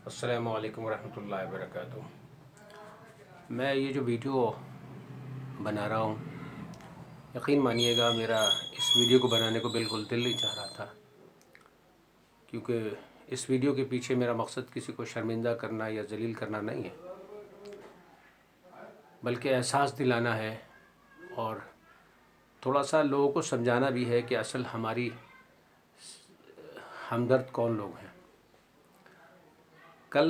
السلام علیکم ورحمۃ اللہ وبرکاتہ۔ میں یہ جو ویڈیو بنا رہا ہوں، یقین مانیے گا میرا اس ویڈیو کو بنانے کو بالکل دل نہیں چاہ رہا تھا، کیونکہ اس ویڈیو کے پیچھے میرا مقصد کسی کو شرمندہ کرنا یا ذلیل کرنا نہیں ہے، بلکہ احساس دلانا ہے اور تھوڑا سا لوگوں کو سمجھانا بھی ہے کہ اصل ہماری ہمدرد کون لوگ ہیں۔ کل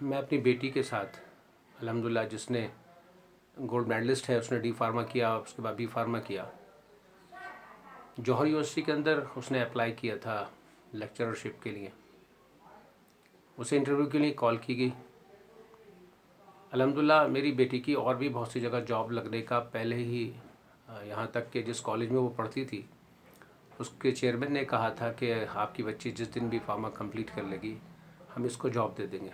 میں اپنی بیٹی کے ساتھ الحمدللہ، جس نے گولڈ میڈلسٹ ہے، اس نے ڈی فارما کیا، اس کے بعد بی فارما کیا، جوہر یونیورسٹی کے اندر اس نے اپلائی کیا تھا لیکچررشپ کے لیے۔ اسے انٹرویو کے لیے کال کی گئی۔ الحمدللہ میری بیٹی کی اور بھی بہت سی جگہ جاب لگنے کا پہلے ہی، یہاں تک کہ جس کالج میں وہ پڑھتی تھی اس کے چیئرمین نے کہا تھا کہ آپ کی بچی جس دن بھی فارما کمپلیٹ کر لے گی ہم اس کو جاب دے دیں گے۔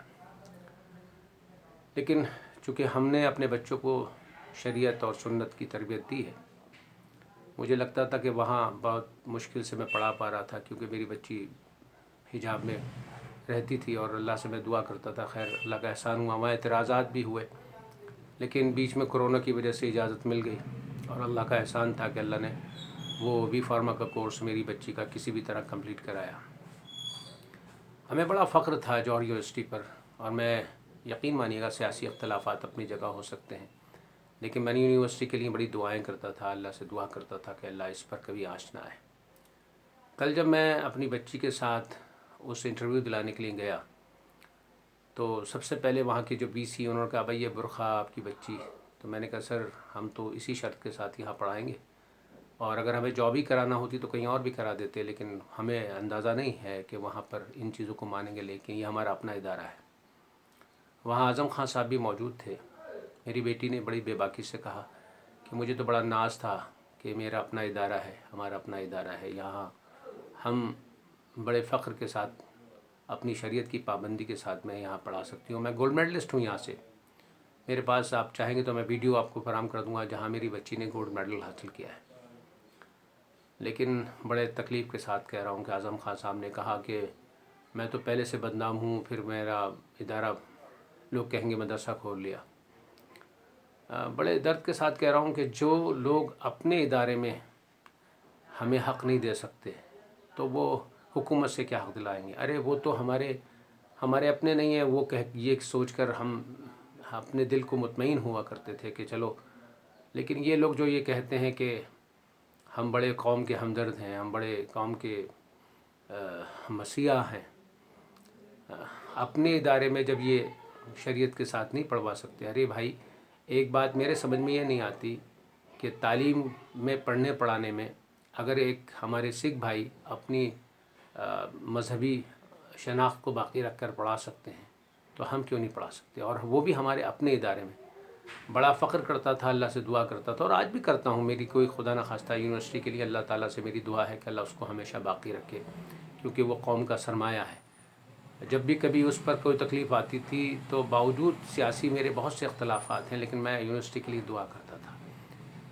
لیکن چونکہ ہم نے اپنے بچوں کو شریعت اور سنت کی تربیت دی ہے، مجھے لگتا تھا کہ وہاں بہت مشکل سے میں پڑھا پا رہا تھا، کیونکہ میری بچی حجاب میں رہتی تھی اور اللہ سے میں دعا کرتا تھا۔ خیر اللہ کا احسان ہوا، وہاں اعتراضات بھی ہوئے، لیکن بیچ میں کرونا کی وجہ سے اجازت مل گئی، اور اللہ کا احسان تھا کہ اللہ نے وہ بی فارما کا کورس میری بچی کا کسی بھی طرح کمپلیٹ کرایا۔ ہمیں بڑا فخر تھا جوہر یونیورسٹی پر، اور میں یقین مانیے گا سیاسی اختلافات اپنی جگہ ہو سکتے ہیں، لیکن میں نے یونیورسٹی کے لیے بڑی دعائیں کرتا تھا، اللہ سے دعا کرتا تھا کہ اللہ اس پر کبھی آنچ نہ آئے۔ کل جب میں اپنی بچی کے ساتھ اس انٹرویو دلانے کے لیے گیا تو سب سے پہلے وہاں کے جو بی سی انہوں نے کہا بھائی یہ برقع آپ کی بچی، تو میں نے کہا سر ہم تو اسی شرط کے ساتھ یہاں پڑھائیں گے، اور اگر ہمیں جاب ہی کرانا ہوتی تو کہیں اور بھی کرا دیتے، لیکن ہمیں اندازہ نہیں ہے کہ وہاں پر ان چیزوں کو مانیں گے، لیکن یہ ہمارا اپنا ادارہ ہے۔ وہاں اعظم خان صاحب بھی موجود تھے۔ میری بیٹی نے بڑی بے باکی سے کہا کہ مجھے تو بڑا ناز تھا کہ میرا اپنا ادارہ ہے، ہمارا اپنا ادارہ ہے، یہاں ہم بڑے فخر کے ساتھ اپنی شریعت کی پابندی کے ساتھ میں یہاں پڑھا سکتی ہوں۔ میں گولڈ میڈلسٹ ہوں یہاں سے، میرے پاس آپ چاہیں گے تو میں ویڈیو آپ کو فراہم کر دوں گا جہاں میری بچی نے گولڈ میڈل حاصل کیا ہے۔ لیکن بڑے تکلیف کے ساتھ کہہ رہا ہوں کہ اعظم خان صاحب نے کہا کہ میں تو پہلے سے بدنام ہوں، پھر میرا ادارہ لوگ کہیں گے مدرسہ کھول لیا۔ بڑے درد کے ساتھ کہہ رہا ہوں کہ جو لوگ اپنے ادارے میں ہمیں حق نہیں دے سکتے تو وہ حکومت سے کیا حق دلائیں گے؟ ارے وہ تو ہمارے اپنے نہیں ہیں، وہ یہ سوچ کر ہم اپنے دل کو مطمئن ہوا کرتے تھے کہ چلو، لیکن یہ لوگ جو یہ کہتے ہیں کہ ہم بڑے قوم کے ہمدرد ہیں، ہم بڑے قوم کے مسیحا ہیں، اپنے ادارے میں جب یہ شریعت کے ساتھ نہیں پڑھوا سکتے۔ ارے بھائی ایک بات میرے سمجھ میں یہ نہیں آتی کہ تعلیم میں پڑھنے پڑھانے میں اگر ایک ہمارے سکھ بھائی اپنی مذہبی شناخت کو باقی رکھ کر پڑھا سکتے ہیں تو ہم کیوں نہیں پڑھا سکتے، اور وہ بھی ہمارے اپنے ادارے میں۔ بڑا فخر کرتا تھا، اللہ سے دعا کرتا تھا، اور آج بھی کرتا ہوں۔ میری کوئی خدا نخواستہ یونیورسٹی کے لیے اللہ تعالیٰ سے میری دعا ہے کہ اللہ اس کو ہمیشہ باقی رکھے، کیونکہ وہ قوم کا سرمایہ ہے۔ جب بھی کبھی اس پر کوئی تکلیف آتی تھی تو باوجود سیاسی میرے بہت سے اختلافات ہیں، لیکن میں یونیورسٹی کے لیے دعا کرتا تھا۔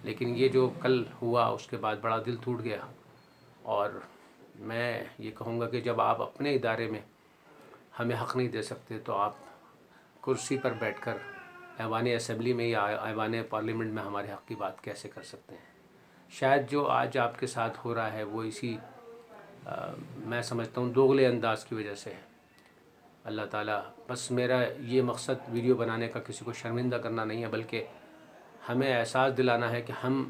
لیکن یہ جو کل ہوا اس کے بعد بڑا دل ٹوٹ گیا، اور میں یہ کہوں گا کہ جب آپ اپنے ادارے میں ہمیں حق نہیں دے سکتے تو آپ کرسی پر بیٹھ کر ایوان اسمبلی میں یا ایوان پارلیمنٹ میں ہمارے حق کی بات کیسے کر سکتے ہیں؟ شاید جو آج آپ کے ساتھ ہو رہا ہے وہ اسی میں سمجھتا ہوں دوغلے انداز کی وجہ سے ہے۔ اللہ تعالیٰ، بس میرا یہ مقصد ویڈیو بنانے کا کسی کو شرمندہ کرنا نہیں ہے، بلکہ ہمیں احساس دلانا ہے کہ ہم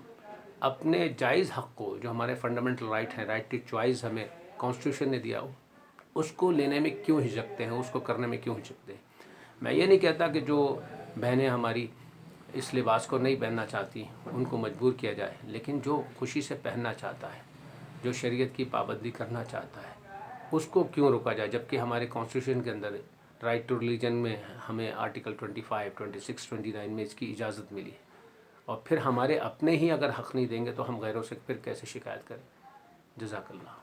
اپنے جائز حق کو، جو ہمارے فنڈامنٹل رائٹ ہیں، رائٹ ٹو چوائس ہمیں کانسٹیٹیوشن نے دیا ہو، اس کو لینے میں کیوں ہچکتے ہیں، اس کو کرنے میں کیوں ہچکتے ہیں۔ میں یہ نہیں کہتا کہ جو بہنیں ہماری اس لباس کو نہیں پہننا چاہتی ان کو مجبور کیا جائے، لیکن جو خوشی سے پہننا چاہتا ہے، جو شریعت کی پابندی کرنا چاہتا ہے، اس کو کیوں روکا جائے، جبکہ ہمارے کانسٹیٹیوشن کے اندر رائٹ ٹو ریلیجن میں ہمیں آرٹیکل 25، 26، 29 میں اس کی اجازت ملی ہے، اور پھر ہمارے اپنے ہی اگر حق نہیں دیں گے تو ہم غیروں سے پھر کیسے شکایت کریں؟ جزاک اللہ۔